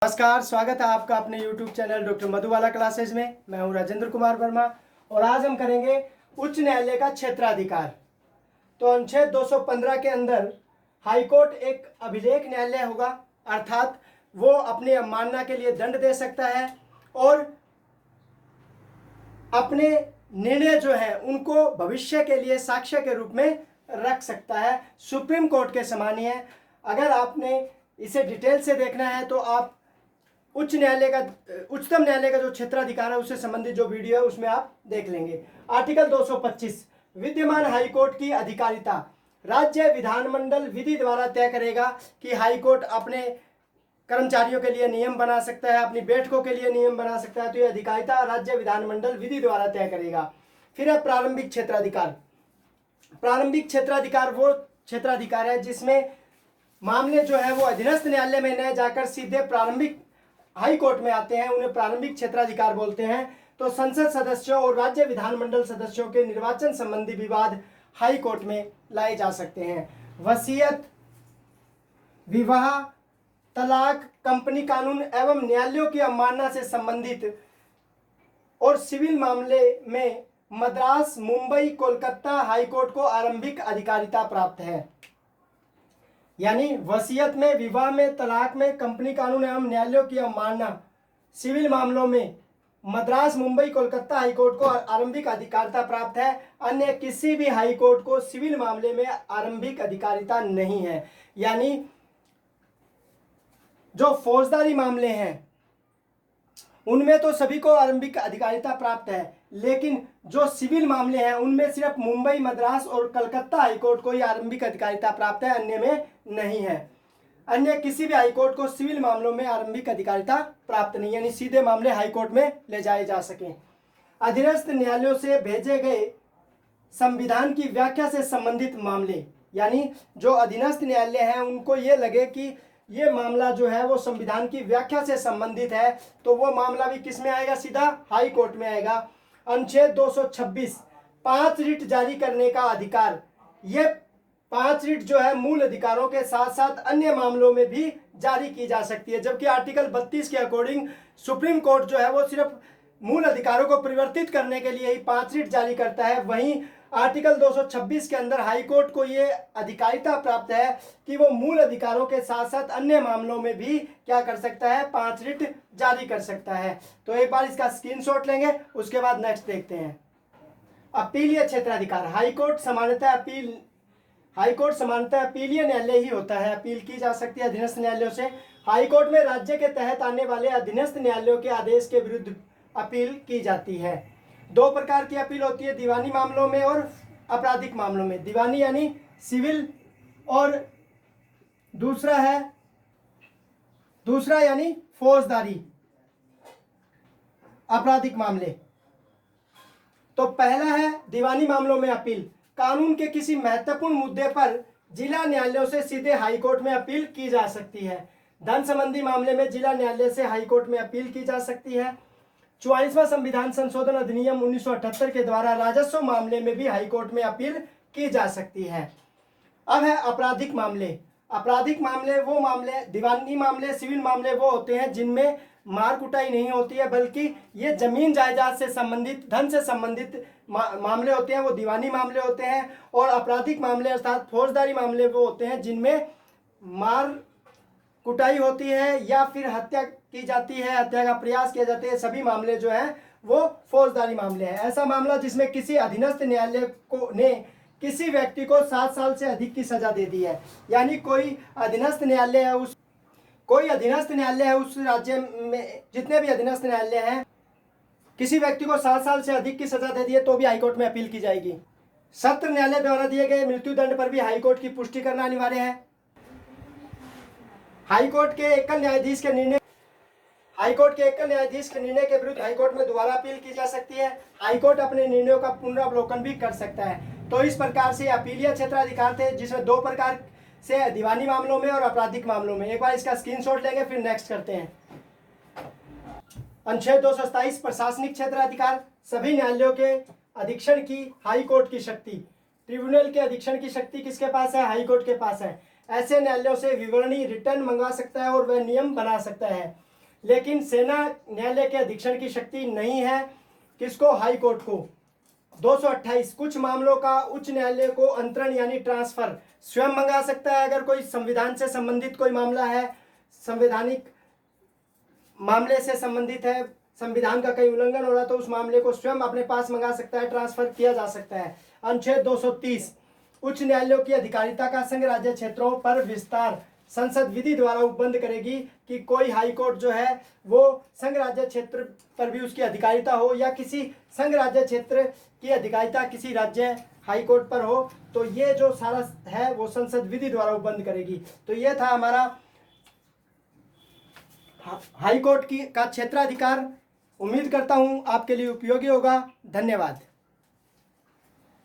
नमस्कार, स्वागत है आपका अपने YouTube channel doctor Madhubala classes में। मैं हूं राजेंद्र कुमार वर्मा और आज हम करेंगे उच्च न्यायालय का क्षेत्राधिकार। तो अनुच्छेद 215 के अंदर हाईकोर्ट एक अभिलेख न्यायालय होगा, अर्थात वो अपनी अवमानना के लिए दंड दे सकता है और अपने निर्णय जो है उनको भविष्य के लिए साक्ष्य के रूप में रख सकता है। सुप्रीम कोर्ट के समान ही है। अगर आपने इसे डिटेल से देखना है तो आप उच्चतम न्यायालय का जो क्षेत्राधिकार है उससे संबंधित जो वीडियो है उसमें आप देख लेंगे। आर्टिकल 225 विद्यमान हाईकोर्ट की अधिकारिता राज्य विधानमंडल विधि द्वारा तय करेगा कि हाईकोर्ट अपने कर्मचारियों के लिए नियम बना सकता है, अपनी बैठकों के लिए नियम बना सकता है। तो यह अधिकारिता राज्य विधानमंडल विधि द्वारा तय करेगा। फिर है प्रारंभिक क्षेत्राधिकार। प्रारंभिक क्षेत्राधिकार वो क्षेत्राधिकार है जिसमें मामले जो है वो अधीनस्थ न्यायालय में न जाकर सीधे प्रारंभिक हाई कोर्ट में आते हैं, उन्हें प्रारंभिक क्षेत्राधिकार बोलते हैं। तो संसद सदस्यों और राज्य विधानमंडल सदस्यों के निर्वाचन संबंधी विवाद हाई कोर्ट में लाए जा सकते हैं। वसीयत, विवाह, तलाक, कंपनी कानून एवं न्यायालयों की अवमानना से संबंधित और सिविल मामले में मद्रास, मुंबई, कोलकाता हाईकोर्ट को आरंभिक अधिकारिता प्राप्त है। यानी वसीयत में, विवाह में, तलाक में, कंपनी कानून एवं न्यायालयों की अवमानना, सिविल मामलों में मद्रास, मुंबई, कोलकाता हाईकोर्ट को आरंभिक अधिकारिता प्राप्त है। अन्य किसी भी हाईकोर्ट को सिविल मामले में आरंभिक अधिकारिता नहीं है। यानी जो फौजदारी मामले हैं उनमें तो सभी को आरंभिक अधिकारिता प्राप्त है, लेकिन जो सिविल मामले हैं उनमें सिर्फ मुंबई, मद्रास और कलकत्ता हाईकोर्ट को ही आरंभिक अधिकारिता प्राप्त है, अन्य में नहीं है। अन्य किसी भी हाईकोर्ट को सिविल मामलों में आरंभिक अधिकारिता प्राप्त नहीं, यानी सीधे मामले हाईकोर्ट में ले जाए जा सकें। अधीनस्थ न्यायालयों से भेजे गए संविधान की व्याख्या से संबंधित मामले, यानी जो अधीनस्थ न्यायालय हैं उनको ये लगे कि ये मामला जो है वो संविधान की व्याख्या से संबंधित है, तो वो मामला भी किस में आएगा? सीधा हाई कोर्ट में आएगा। अनुच्छेद 226 5 रिट जारी करने का अधिकार। ये 5 रिट जो है मूल अधिकारों के साथ साथ अन्य मामलों में भी जारी की जा सकती है, जबकि आर्टिकल 32 के अकॉर्डिंग सुप्रीम कोर्ट जो है वो सिर्फ मूल अधिकारों को परिवर्तित करने के लिए ही 5 रिट जारी करता है। वहीं आर्टिकल 226 के अंदर हाईकोर्ट को ये अधिकारिता प्राप्त है कि वो मूल अधिकारों के साथ साथ अन्य मामलों में भी क्या कर सकता है? 5 रिट जारी कर सकता है। तो एक बार इसका स्क्रीनशॉट लेंगे, उसके बाद नेक्स्ट देखते हैं। अपीलीय क्षेत्राधिकार। हाईकोर्ट सामान्यतः अपीलीय न्यायालय ही होता है, अपील की जा सकती है अधीनस्थ न्यायालयों से। हाईकोर्ट में राज्य के तहत आने वाले अधीनस्थ न्यायालयों के आदेश के विरुद्ध अपील की जाती है। 2 प्रकार की अपील होती है, दीवानी मामलों में और आपराधिक मामलों में। दीवानी यानी सिविल और दूसरा यानी फौजदारी आपराधिक मामले। तो पहला है दीवानी मामलों में अपील। कानून के किसी महत्वपूर्ण मुद्दे पर जिला न्यायालयों से सीधे हाईकोर्ट में अपील की जा सकती है। धन संबंधी मामले में जिला न्यायालय से हाईकोर्ट में अपील की जा सकती है। 44वां संविधान संशोधन अधिनियम 1978 के द्वारा राजस्व मामले में भी हाईकोर्ट में अपील की जा सकती है। अब है आपराधिक मामले। आपराधिक मामले वो मामले, दीवानी मामले, सिविल मामले वो होते हैं जिनमें मार कुटाई नहीं होती है, बल्कि ये जमीन जायदाद से संबंधित, धन से संबंधित मामले होते हैं, वो दीवानी मामले होते हैं। और आपराधिक मामले अर्थात फौजदारी मामले वो होते हैं जिनमें मार कुटाई होती है या फिर हत्या की जाती है, हत्या का प्रयास किया जाता है। सभी मामले जो हैं वो फौजदारी मामले हैं। ऐसा मामला जिसमें किसी अधीनस्थ न्यायालय ने किसी व्यक्ति को 7 साल से अधिक की सजा दे दी है। यानी कोई अधीनस्थ न्यायालय है उस राज्य में, जितने भी अधीनस्थ न्यायालय हैं, किसी व्यक्ति को 7 साल से अधिक की सजा दे दी है तो भी हाईकोर्ट में अपील की जाएगी। सत्र न्यायालय द्वारा दिए गए मृत्यु दंड पर भी हाईकोर्ट की पुष्टि करना अनिवार्य है। हाईकोर्ट के एकल न्यायाधीश के निर्णय के विरुद्ध हाईकोर्ट में दोबारा अपील की जा सकती है। हाईकोर्ट अपने निर्णयों का पुनरावलोकन भी कर सकता है। तो इस प्रकार से अपीलीय क्षेत्राधिकार थे, जिसमें 2 प्रकार से, दीवानी मामलों में और आपराधिक मामलों में। एक बार इसका स्क्रीनशॉट लेंगे, फिर नेक्स्ट करते हैं। अनुच्छेद 227 प्रशासनिक क्षेत्राधिकार। सभी न्यायालयों के अधीक्षण की हाईकोर्ट की शक्ति। ट्रिब्यूनल के अधीक्षण की शक्ति किसके पास है? हाईकोर्ट के पास है। ऐसे न्यायालयों से विवरणी रिटर्न मंगवा सकता है और वह नियम बना सकता है। लेकिन सेना न्यायालय के अधीक्षण की शक्ति नहीं है। किसको? हाई कोर्ट को। 228 कुछ मामलों का उच्च न्यायालय को अंतरण यानी ट्रांसफर स्वयं मंगा सकता है। अगर कोई संविधान से संबंधित कोई मामला है, संवैधानिक मामले से संबंधित है, संविधान का कहीं उल्लंघन हो रहा तो उस मामले को स्वयं अपने पास मंगा सकता है, ट्रांसफर किया जा सकता है। अनुच्छेद 230 उच्च न्यायालयों की अधिकारिता का संघ राज्य क्षेत्रों पर विस्तार संसद विधि द्वारा उपबंध करेगी कि कोई हाई कोर्ट जो है वो संघ राज्य क्षेत्र पर भी उसकी अधिकारिता हो या किसी संघ राज्य क्षेत्र की अधिकारिता किसी राज्य हाई कोर्ट पर हो, तो ये जो सारा है वो संसद विधि द्वारा उपबंध करेगी। तो ये था हमारा हाई कोर्ट का क्षेत्राधिकार। उम्मीद करता हूं आपके लिए उपयोगी होगा। धन्यवाद।